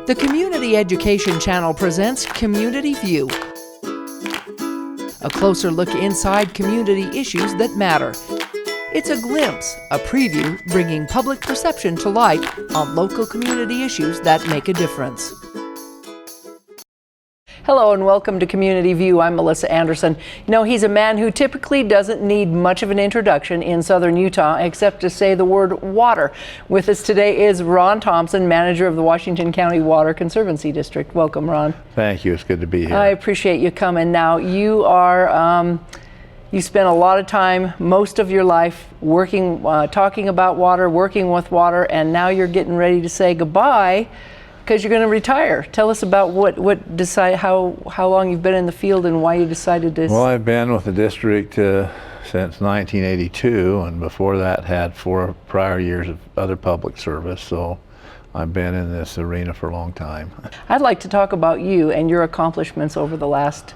The Community Education Channel presents Community View, a closer look inside community issues that matter. It's a glimpse, a preview, bringing public perception to light on local community issues that make a difference. Hello and welcome to Community View. I'm Melissa Anderson. You know, he's a man who typically doesn't need much of an introduction in southern Utah except to say the word water. With us today is Ron Thompson, manager of the Washington County Water Conservancy District. Welcome, Ron. Thank you. It's good to be here. I appreciate you coming. Now, you are, you spent a lot of time, most of your life, working, talking about water, working with water, and now you're getting ready to say goodbye because you're going to retire. Tell us about how long you've been in the field and why you decided to. Well, I've been with the district since 1982, and before that had 4 prior years of other public service, so I've been in this arena for a long time. I'd like to talk about you and your accomplishments over the last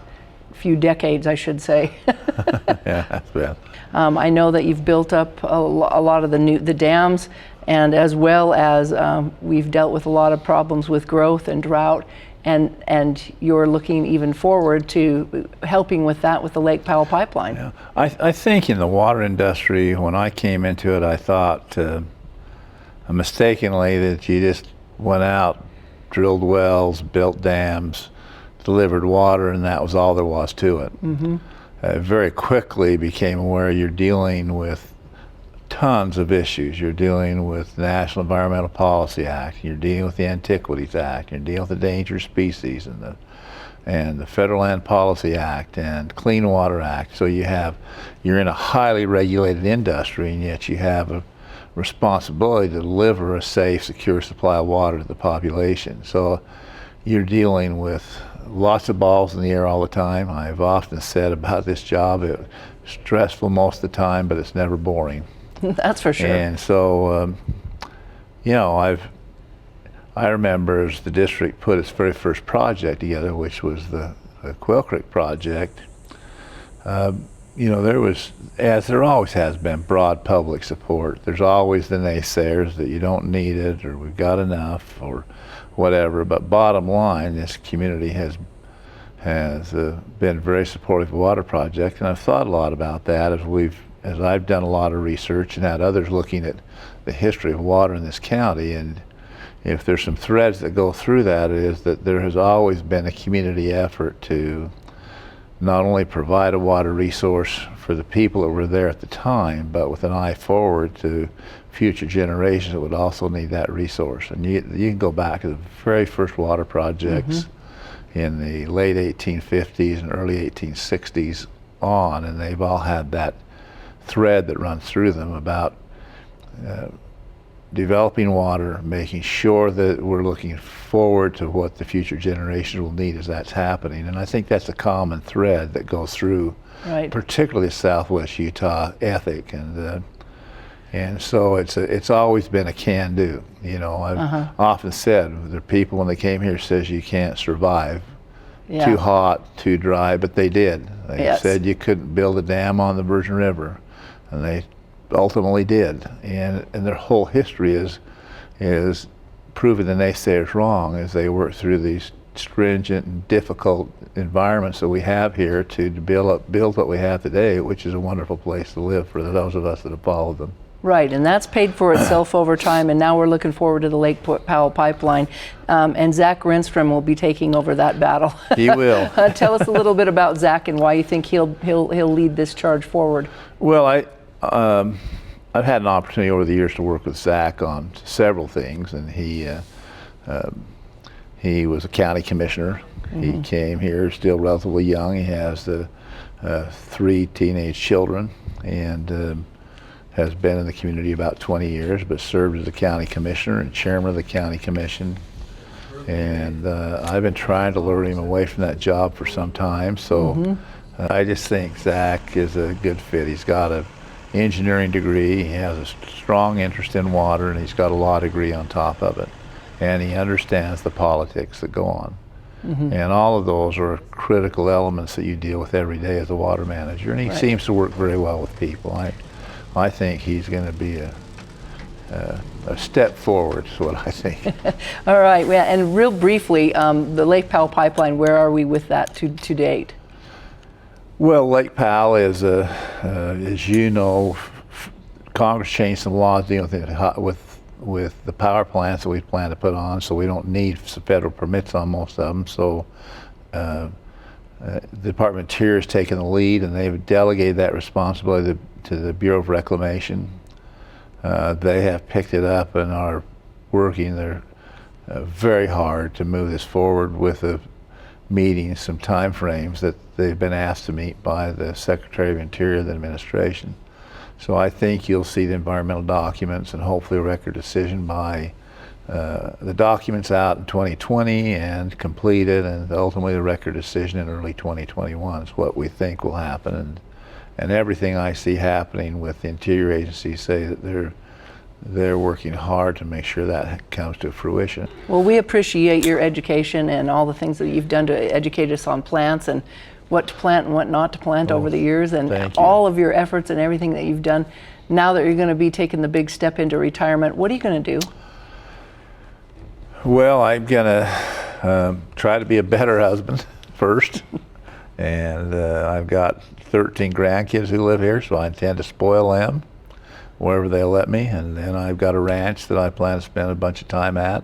few decades, I should say. Yeah, that's bad. I know that you've built up a lot of the dams, and as well as we've dealt with a lot of problems with growth and drought, and you're looking even forward to helping with that with the Lake Powell pipeline. Yeah. I think in the water industry, when I came into it, I thought mistakenly that you just went out, drilled wells, built dams, delivered water, and that was all there was to it. Mm-hmm. Very quickly became aware you're dealing with tons of issues. You're dealing with the National Environmental Policy Act, you're dealing with the Antiquities Act, you're dealing with the Endangered Species and the Federal Land Policy Act and Clean Water Act. So you're in a highly regulated industry, and yet you have a responsibility to deliver a safe, secure supply of water to the population. So you're dealing with lots of balls in the air all the time. I've often said about this job, it's stressful most of the time, but it's never boring. That's for sure. And so, you know, I remember as the district put its very first project together, which was the Quail Creek project, you know, there was, as there always has been, broad public support. There's always the naysayers that you don't need it, or we've got enough, or whatever. But bottom line, this community has been very supportive of the water project, and I've thought a lot about that as I've done a lot of research and had others looking at the history of water in this county. And if there's some threads that go through that, it is that there has always been a community effort to not only provide a water resource for the people that were there at the time, but with an eye forward to future generations that would also need that resource. And you can go back to the very first water projects in the late 1850s and early 1860s on, and they've all had that thread that runs through them about developing water, making sure that we're looking forward to what the future generations will need as that's happening. And I think that's a common thread that goes through, right, particularly Southwest Utah ethic. And so it's always been a can-do. You know, I've often said, the people when they came here says you can't survive. Yeah. Too hot, too dry, but they did. They said you couldn't build a dam on the Virgin River, and they ultimately did. And their whole history is proving the naysayers wrong as they work through these stringent and difficult environments that we have here to build what we have today, which is a wonderful place to live for those of us that have followed them. Right, and that's paid for itself over time, and now we're looking forward to the Lake Powell pipeline. And Zach Renstrom will be taking over that battle. He will. Tell us a little bit about Zach and why you think he'll lead this charge forward. Well, I've had an opportunity over the years to work with Zach on several things, and he was a county commissioner. He came here still relatively young. He has 3 teenage children, and has been in the community about 20 years, but served as a county commissioner and chairman of the county commission. And I've been trying to lure him away from that job for some time. So I just think Zach is a good fit. He's got an engineering degree, he has a strong interest in water, and he's got a law degree on top of it. And he understands the politics that go on. And all of those are critical elements that you deal with every day as a water manager. And he seems to work very well with people. I think he's going to be a step forward is what I think. All right, well, and real briefly, the Lake Powell pipeline, where are we with that to date? Well, Lake Powell is, as you know, Congress changed some laws dealing with the power plants that we plan to put on, so we don't need some federal permits on most of them. So the Department of Interior has taken the lead, and they've delegated that responsibility to the Bureau of Reclamation. They have picked it up and are working very hard to move this forward with a meeting, some time frames that they've been asked to meet by the Secretary of Interior of the administration. So I think you'll see the environmental documents and hopefully a record decision by the documents out in 2020 and completed, and ultimately the record decision in early 2021 is what we think will happen. And everything I see happening with the Interior agencies say that they're working hard to make sure that comes to fruition. Well, we appreciate your education and all the things that you've done to educate us on plants and what to plant and what not to plant over the years, and all of your efforts and everything that you've done. Now that you're going to be taking the big step into retirement, what are you going to do? Well, I'm going to try to be a better husband first. And I've got 13 grandkids who live here, so I intend to spoil them wherever they'll let me. And then I've got a ranch that I plan to spend a bunch of time at.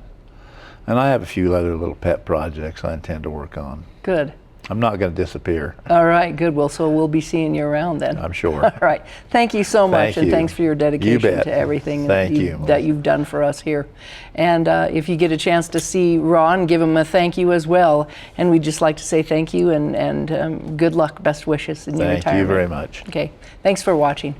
And I have a few other little pet projects I intend to work on. Good. I'm not going to disappear. All right, good. Well, so we'll be seeing you around then. I'm sure. All right. Thank you so much, Thank and you. thanks for your dedication You bet. to everything Thank you. that you've done for us here. And if you get a chance to see Ron, give him a thank you as well. And we'd just like to say thank you and good luck, best wishes in your retirement. Thank you very much. Okay. Thanks for watching.